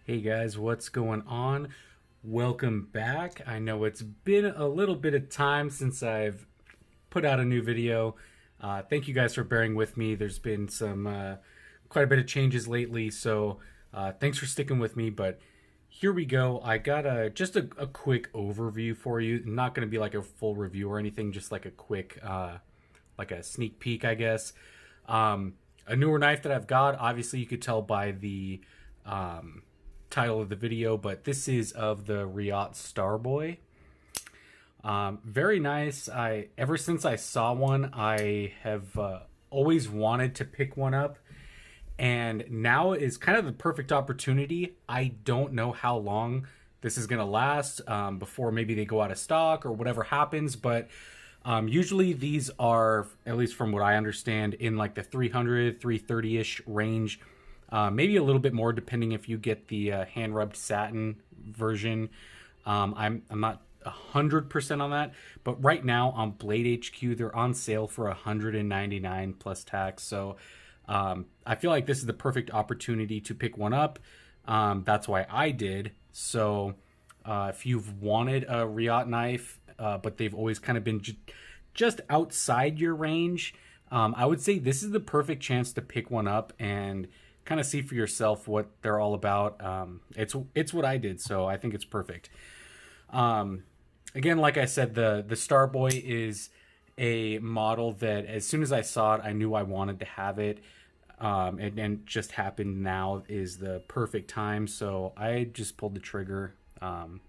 Hey guys, what's going on? Welcome back. I know it's been a little bit of time since I've put out a new video. Thank you guys for bearing with me. There's been some quite a bit of changes lately, so thanks for sticking with me. But here we go. I got just a quick overview for you. Not going to be like a full review or anything, just like a quick, like a sneak peek, I guess. A newer knife that I've got. Obviously, you could tell by the title of the video, but this is of the Reate Starboy. Very nice. Ever since I saw one, I have always wanted to pick one up, and now is kind of the perfect opportunity. I don't know how long this is gonna last before maybe they go out of stock or whatever happens, but usually these are, at least from what I understand, in like the 300 330-ish range. Maybe a little bit more depending if you get the hand rubbed satin version. I'm not 100% on that, but right now on Blade HQ they're on sale for $199 plus tax. So I feel like this is the perfect opportunity to pick one up. That's why I did. So if you've wanted a Reate knife, but they've always kind of been just outside your range, I would say this is the perfect chance to pick one up and kind of see for yourself what they're all about. It's what I did, so I think it's perfect. Again, like I said, the Starboy is a model that as soon as I saw it, I knew I wanted to have it. And just happened now is the perfect time, so I just pulled the trigger. For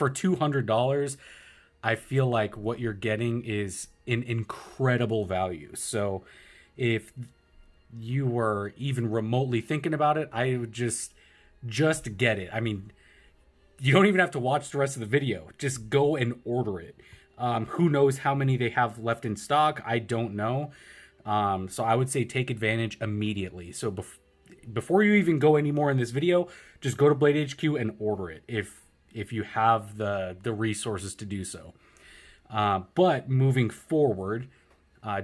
$200, I feel like what you're getting is an incredible value. So if you were even remotely thinking about it, I would just get it. I mean, you don't even have to watch the rest of the video. Just go and order it. Who knows how many they have left in stock? I don't know. So I would say take advantage immediately. So before you even go any more in this video, just go to Blade HQ and order it if you have the resources to do so. But moving forward,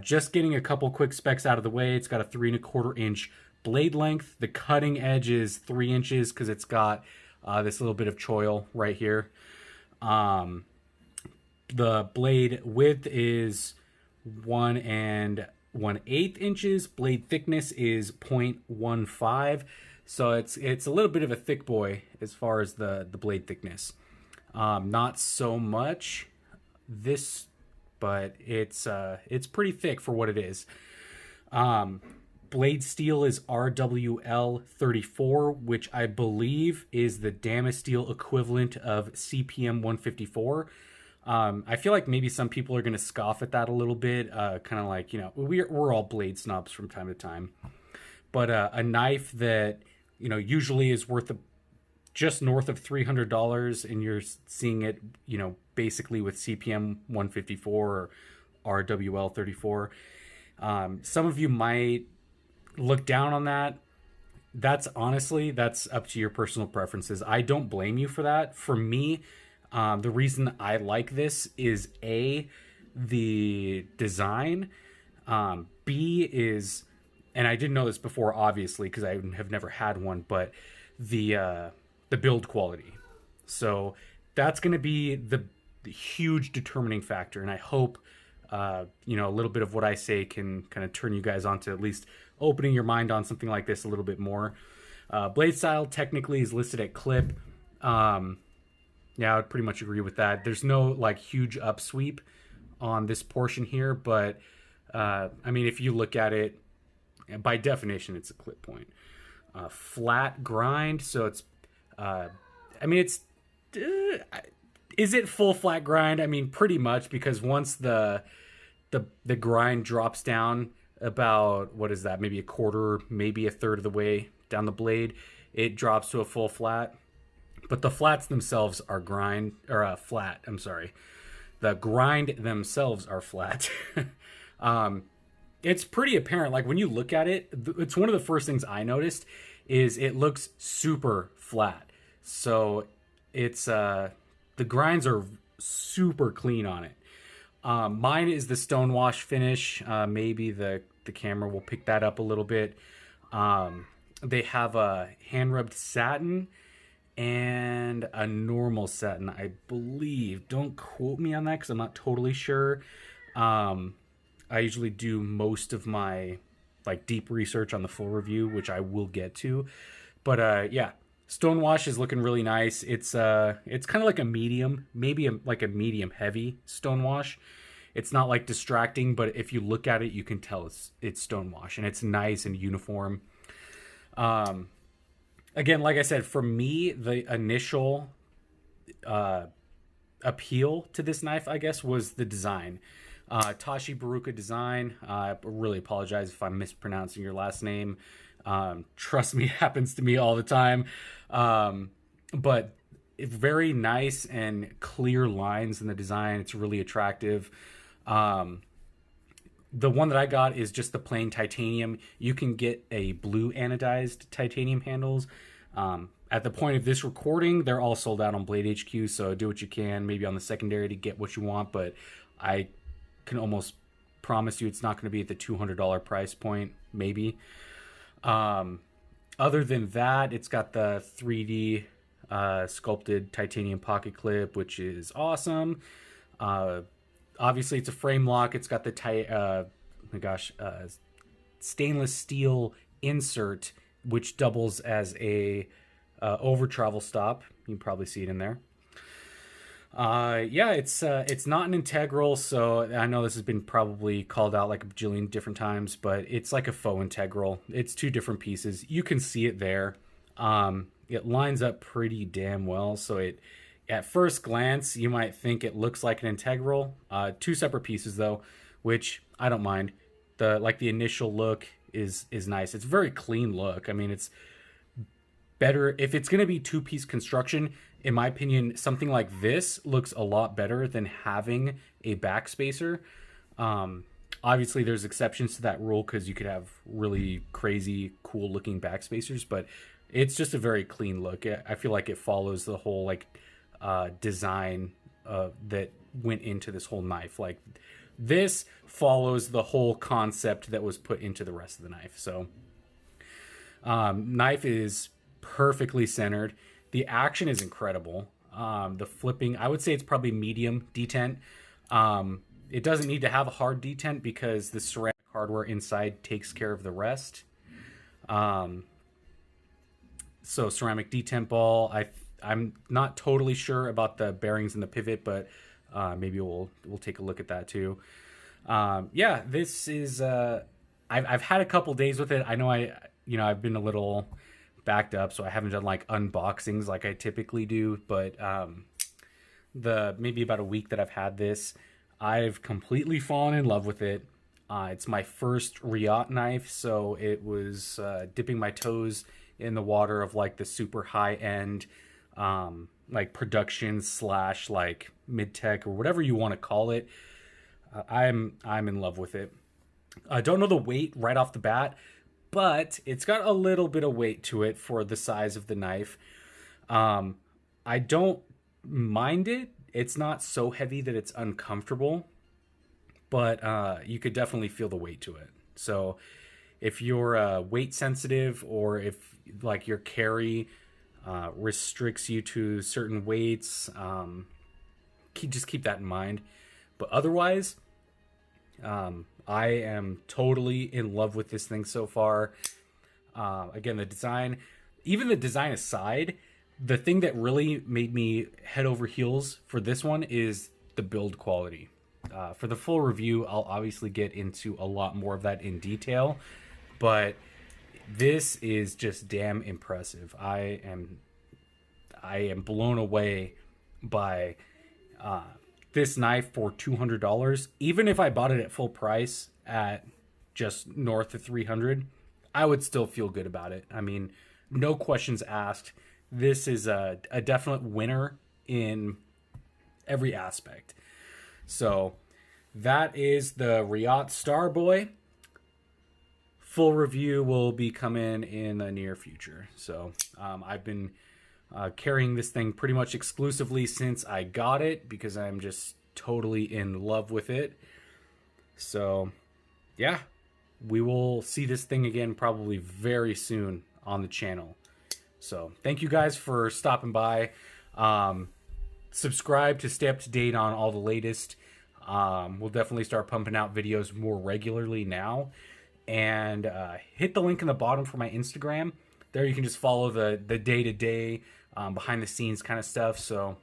just getting a couple quick specs out of the way. It's got a 3¼ inch blade length. The cutting edge is 3 inches because it's got this little bit of choil right here. The blade width is 1 1/8 inches. Blade thickness is 0.15. So it's a little bit of a thick boy as far as the blade thickness. Not so much this, but it's pretty thick for what it is. Blade steel is RWL 34, which I believe is the Damasteel equivalent of CPM 154. I feel like maybe some people are going to scoff at that a little bit, kind of like, you know, we're all blade snobs from time to time. But a knife that, you know, usually is worth just north of $300, and you're seeing it, you know, basically with CPM 154 or RWL 34. Some of you might look down on that. That's up to your personal preferences. I don't blame you for that. For me, the reason I like this is A, the design, B is, and I didn't know this before, obviously, because I have never had one, but the build quality. So that's going to be the huge determining factor, and I hope you know, a little bit of what I say can kind of turn you guys on to at least opening your mind on something like this a little bit more. Blade style technically is listed at clip. Yeah, I would pretty much agree with that. There's no like huge upsweep on this portion here, but I mean, if you look at it, by definition, it's a clip point. Flat grind, so it's, I mean, it's, is it full flat grind? I mean, pretty much, because once the grind drops down about, what is that, maybe a quarter, maybe a third of the way down the blade, it drops to a full flat. But the flats themselves are flat. I'm sorry. The grind themselves are flat. It's pretty apparent. Like when you look at it, it's one of the first things I noticed is it looks super flat. So it's the grinds are super clean on it. Mine is the stonewash finish. Maybe the camera will pick that up a little bit. They have a hand rubbed satin and a normal satin, I believe. Don't quote me on that because I'm not totally sure. Um, I usually do most of my like deep research on the full review, which I will get to. But yeah, Stonewash is looking really nice. It's kind of like a medium, maybe like a medium heavy Stonewash. It's not like distracting, but if you look at it, you can tell it's Stonewash, and it's nice and uniform. Um, Again, like I said, for me, the initial uh, appeal to this knife, I guess, was the design. Tashi Baruka design. I really apologize if I'm mispronouncing your last name. Trust me, it happens to me all the time. But very nice and clear lines in the design. It's really attractive. Um, the one that I got is just the plain titanium. You can get a blue anodized titanium handles. At the point of this recording, they're all sold out on Blade HQ, so do what you can, maybe on the secondary to get what you want, but I can almost promise you it's not going to be at the $200 price point, maybe. Um, Other than that, it's got the 3D sculpted titanium pocket clip, which is awesome. Uh, Obviously, it's a frame lock. It's got the stainless steel insert, which doubles as a over travel stop. You can probably see it in there. Yeah, it's not an integral, so I know this has been probably called out like a bajillion different times, but it's like a faux integral. It's two different pieces. You can see it there. It lines up pretty damn well, so it at first glance you might think it looks like an integral. Two separate pieces though, which I don't mind. The initial look is nice. It's a very clean look. I mean, it's better if it's going to be two-piece construction. In my opinion, something like this looks a lot better than having a backspacer. Obviously there's exceptions to that rule because you could have really crazy cool looking backspacers, but it's just a very clean look. I feel like it follows the whole like design that went into this whole knife. Like this follows the whole concept that was put into the rest of the knife. So knife is perfectly centered. The action is incredible. The flipping, I would say it's probably medium detent. It doesn't need to have a hard detent because the ceramic hardware inside takes care of the rest. So ceramic detent ball. I'm not totally sure about the bearings and the pivot, but maybe we'll take a look at that too. Yeah, this is. I've had a couple days with it. I know I've been a little backed up, so I haven't done like unboxings like I typically do. But the maybe about a week that I've had this, I've completely fallen in love with it. It's my first Reate knife, so it was dipping my toes in the water of like the super high end, like production / like mid tech or whatever you want to call it. I'm in love with it. I don't know the weight right off the bat, but it's got a little bit of weight to it for the size of the knife. I don't mind it. It's not so heavy that it's uncomfortable, but you could definitely feel the weight to it. So if you're weight sensitive, or if like your carry restricts you to certain weights, just keep that in mind. But otherwise, I am totally in love with this thing so far. Again, the design, even the design aside, the thing that really made me head over heels for this one is the build quality. For the full review, I'll obviously get into a lot more of that in detail, but this is just damn impressive. I am blown away by this knife for $200. Even if I bought it at full price at just north of $300, I would still feel good about it. I mean, no questions asked. This is a definite winner in every aspect. So that is the Reate Starboy. Full review will be coming in the near future. So I've been carrying this thing pretty much exclusively since I got it because I'm just totally in love with it. So yeah, we will see this thing again probably very soon on the channel. So thank you guys for stopping by. Subscribe to stay up to date on all the latest. We'll definitely start pumping out videos more regularly now. And hit the link in the bottom for my Instagram. There you can just follow the day-to-day, behind the scenes kind of stuff. So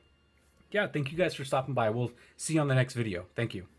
yeah, thank you guys for stopping by. We'll see you on the next video. Thank you.